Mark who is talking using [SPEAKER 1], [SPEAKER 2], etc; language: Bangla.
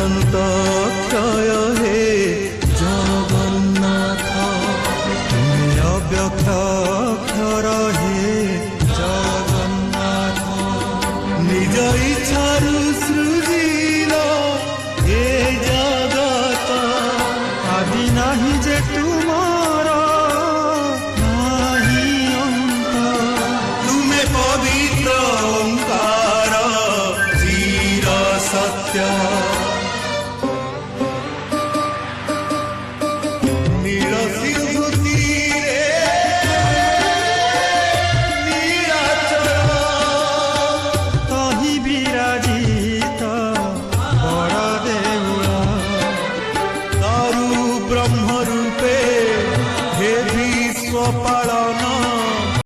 [SPEAKER 1] অনন্ত ক্ষয় হে জগন্নাথ, তুমি অব্যক্ত অক্ষর হে জগন্নাথ। নিজ ইচ্ছারু সৃজিল এ জগত, আদি নাহি যে তুমার নাহি অন্ত। তুমে পবিত্র ওঙ্কার চির সত্য, ব্রহ্মরূপে হে বিশ্বপালন।